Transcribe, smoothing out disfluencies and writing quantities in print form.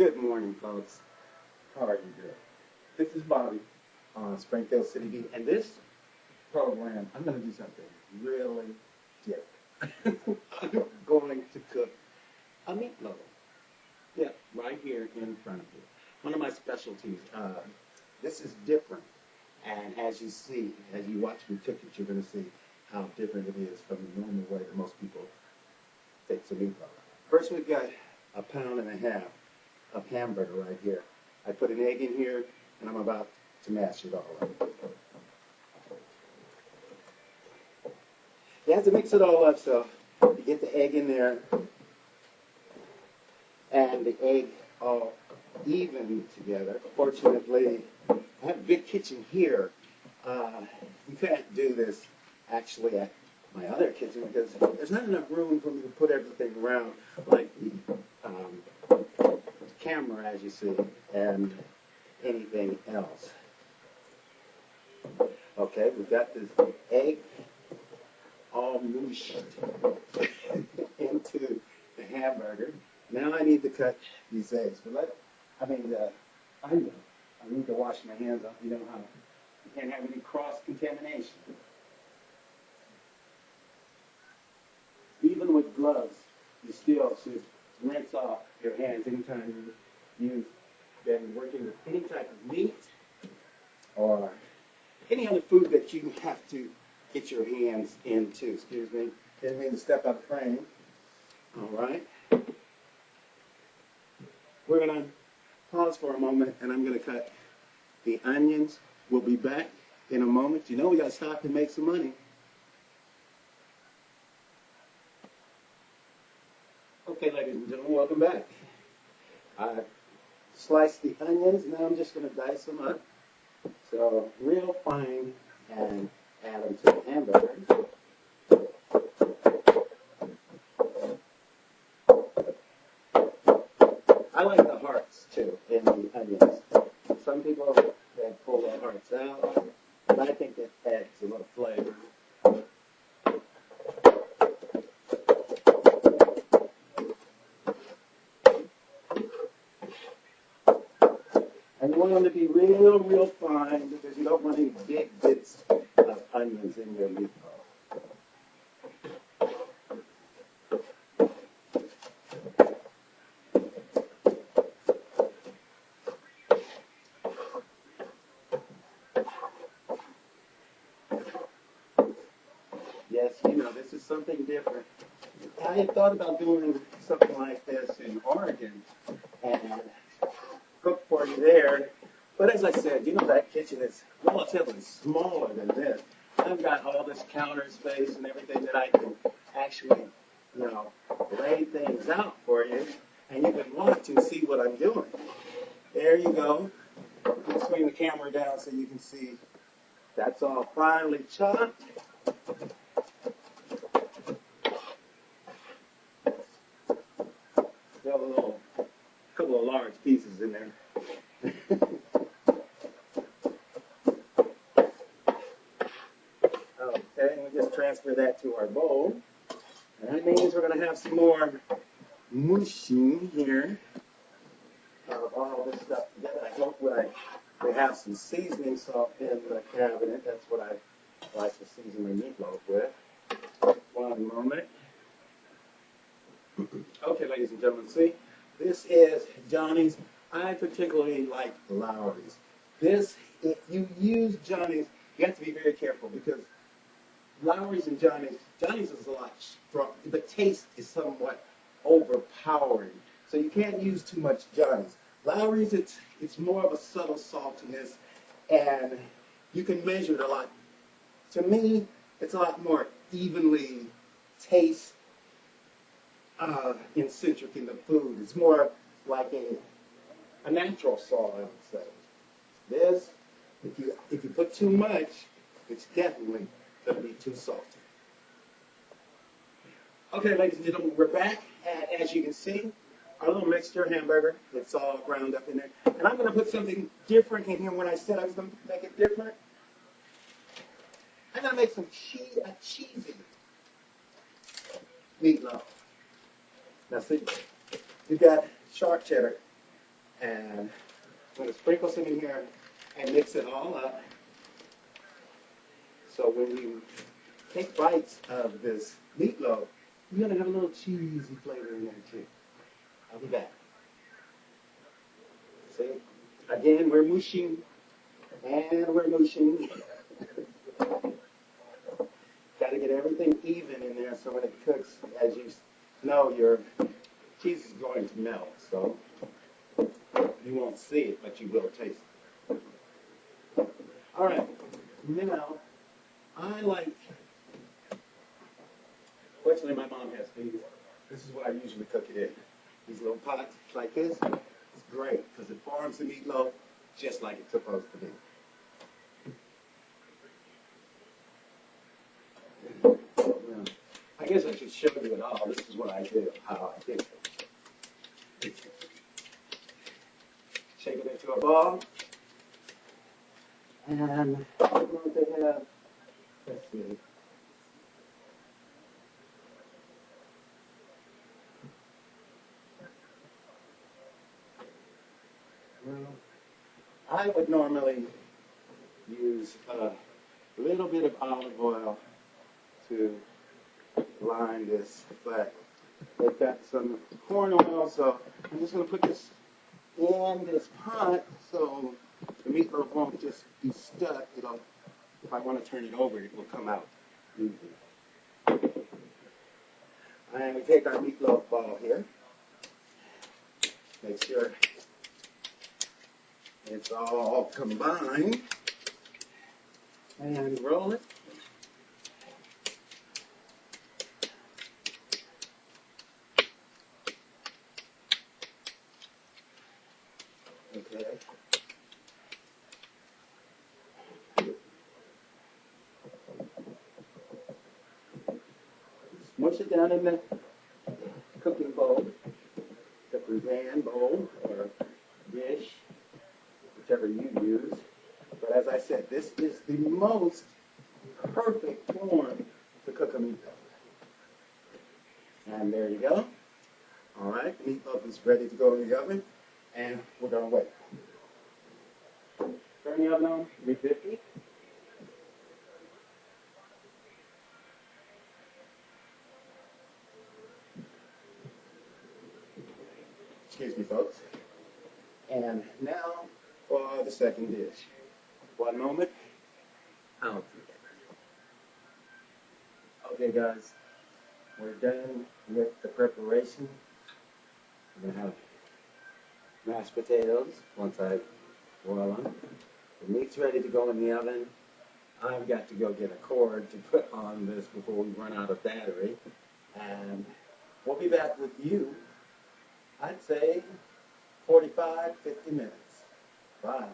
Good morning, folks. How are you doing? This is Bobby on Springfield City Beat, and this program, I'm going to do something really different. I'm going to cook a meatloaf. Yeah, right here in front of you. One of my specialties. This is different, and as you see, as you watch me cook it, you're going to see how different it is from the normal way that most people fix a meatloaf. First, we've got 1.5 pounds of hamburger right here. I put an egg in here, and I'm about to mash it all up. You have to mix it all up, so you get the egg in there and the egg all even together. Fortunately, I have a big kitchen here. You can't do this actually at my other kitchen because there's not enough room for me to put everything around like the camera, as you see, and anything else. Okay, we've got this egg all mushed into the hamburger. Now I need to cut these eggs. But I need to wash my hands off. You know how you can't have any cross-contamination. Even with gloves, you still should rinse off your hands anytime you've been working with any type of meat or any other food that you have to get your hands into. Excuse me. Didn't mean to step out of frame. All right. We're going to pause for a moment, and I'm going to cut the onions. We'll be back in a moment. You know we got to stop and make some money. Okay, ladies and gentlemen, welcome back. I sliced the onions. Now I'm just going to dice them up. So real fine and add them to the hamburger. I like the hearts too in the onions. Some people they pull the hearts out, but I think that adds a little flavor. And you want them to be real fine because you don't want any big bits of onions in your meatball. Yes, you know, this is something different. I had thought about doing something like this in Oregon and cook for you there. But as I said, you know, that kitchen is relatively smaller than this. I've got all this counter space and everything that I can actually, you know, lay things out for you. And you can watch and see what I'm doing. There you go. I'll swing the camera down so you can see that's all finely chopped. Still a couple of large pieces in there. Okay, we'll just transfer that to our bowl. And that means we're going to have some more mushing here of all this stuff together. I hope we have some seasoning salt in the cabinet. That's what I like to season my meatloaf with. One moment. Okay, ladies and gentlemen, see, this is Johnny's. I particularly like Lowry's. This, if you use Johnny's, you have to be very careful because Lowry's and Johnny's is a lot strong. The taste is somewhat overpowering, so you can't use too much Johnny's. Lowry's, it's more of a subtle saltiness, and you can measure it a lot. To me, it's a lot more evenly taste centric in the food. It's more like a natural salt, I would say. This, if you put too much, it's definitely going to be too salty. Okay, ladies and gentlemen, we're back. And as you can see, our little mixture hamburger, it's all ground up in there. And I'm going to put something different in here. When I said I was going to make it different, I'm going to make some cheesy meatloaf. Now see, you've got sharp cheddar, And I'm going to sprinkle some in here and mix it all up. So when you take bites of this meatloaf, you're going to have a little cheesy flavor in there too. I'll be back. See? Again, we're mushing. And we're mushing. Got to get everything even in there so when it cooks, as you know, your cheese is going to melt. So you won't see it, but you will taste it. All right. Now, I like, fortunately my mom has these. This is what I usually cook it in. These little pots like this. It's great because it forms the meatloaf just like it's supposed to be. I guess I should show you it all. This is what I do, how I do it. Shake it into a ball. And what do they have? Let's see. Well, I would normally use a little bit of olive oil to line this, but they've got some corn oil, so I'm just going to put this in this pot so the meatloaf won't just be stuck. It'll, if I want to turn it over, it will come out easy. And we take our meatloaf ball here. Make sure it's all combined. And roll it. Okay. Smush it down in the cooking bowl, cooking pan, bowl, or dish, whichever you use. But as I said, this is the most perfect form to cook a meatloaf. And there you go. All right, the meatloaf is ready to go in the oven, and we're going to wait. Turn the oven on, 350. Excuse me, folks. And now for the second dish. One moment. I'll do that. Okay, guys, we're done with the preparation. We're going to have mashed potatoes once I boil them. The meat's ready to go in the oven. I've got to go get a cord to put on this before we run out of battery. And we'll be back with you, I'd say 45, 50 minutes. Bye.